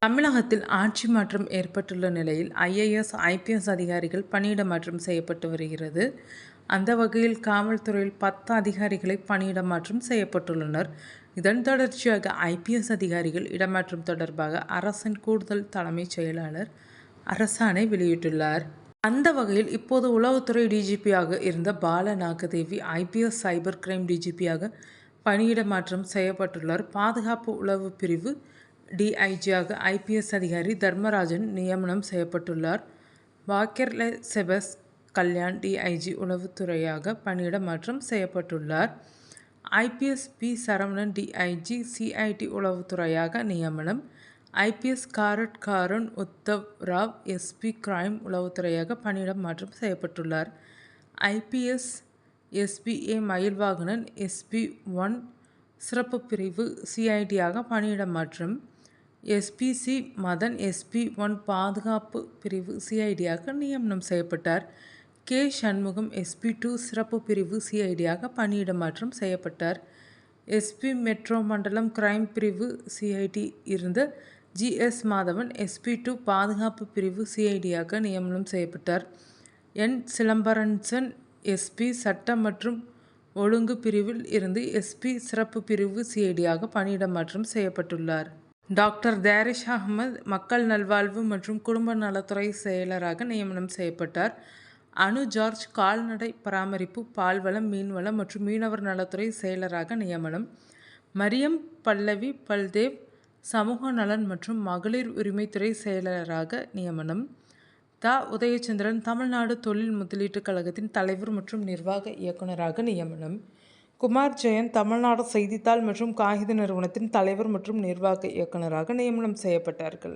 தமிழகத்தில் ஆட்சி மாற்றம் ஏற்பட்டுள்ள நிலையில் ஐஏஎஸ், ஐபிஎஸ் அதிகாரிகள் பணியிட மாற்றம் செய்யப்பட்டு வருகிறது. அந்த வகையில் காவல்துறையில் 10 அதிகாரிகளை பணியிட மாற்றம் செய்யப்பட்டுள்ளனர். இதன் தொடர்ச்சியாக ஐபிஎஸ் அதிகாரிகள் இடமாற்றம் தொடர்பாக அரசின் கூடுதல் தலைமைச் செயலாளர் அரசாணை வெளியிட்டுள்ளார். அந்த வகையில் இப்போது உளவுத்துறை டிஜிபியாக இருந்த பால நாகதேவி ஐபிஎஸ் சைபர் கிரைம் டிஜிபியாக பணியிட மாற்றம் செய்யப்பட்டுள்ளார். பாதுகாப்பு உளவு பிரிவு டிஐஜியாக ஐபிஎஸ் அதிகாரி தர்மராஜன் நியமனம் செய்யப்பட்டுள்ளார். வாக்கெர்லே செபஸ் கல்யாண் டிஐஜி உளவுத்துறையாக பணியிட மாற்றம் செய்யப்பட்டுள்ளார். IPS P Saravanan DIG CID உளவுத்துறையாக நியமனம். IPS Garad Karan Uddhav Rao SP crime உளவுத்துறையாக பணியிட மாற்றம் செய்யப்பட்டுள்ளார். ஐபிஎஸ் எஸ்பிஏ மயில்வாகனன் எஸ்பி1 சிறப்பு பிரிவு சிஐடியாக பணியிட மாற்றம். எஸ்பிசி மதன் எஸ்பி1 பாதுகாப்பு பிரிவு சிஐடியாக நியமனம் செய்யப்பட்டார். கே சண்முகம் எஸ்பி2 சிறப்பு பிரிவு சிஐடியாக பணியிட மாற்றம் செய்யப்பட்டார். எஸ்பி மெட்ரோ மண்டலம் கிரைம் பிரிவு சிஐடி இருந்த ஜிஎஸ் மாதவன் எஸ்பி2 பாதுகாப்பு பிரிவு சிஐடியாக நியமனம் செய்யப்பட்டார். என் சிலம்பரசன் எஸ்பி சட்டம் மற்றும் ஒழுங்கு பிரிவில் இருந்து எஸ்பி சிறப்பு பிரிவு சிஐடியாக பணியிட மாற்றம் செய்யப்பட்டுள்ளார். டாக்டர் தாரிஷ் அகமது மக்கள் நல்வாழ்வு மற்றும் குடும்ப நலத்துறை செயலராக நியமனம் செய்யப்பட்டார். அனு ஜார்ஜ் கால்நடை பராமரிப்பு, பால்வளம், மீன்வளம் மற்றும் மீனவர் நலத்துறை செயலராக நியமனம். மரியம் பல்லவி பல்தேவ் சமூக நலன் மற்றும் மகளிர் உரிமைத்துறை செயலராக நியமனம். தா உதயச்சந்திரன் தமிழ்நாடு தொழில் முதலீட்டுக் கழகத்தின் தலைவர் மற்றும் நிர்வாக இயக்குநராக நியமனம். குமார் ஜெயந்த் தமிழ்நாடு செய்தித்தாள் மற்றும் காகித நிறுவனத்தின் தலைவர் மற்றும் நிர்வாக இயக்குநராக நியமனம் செய்யப்பட்டார்கள்.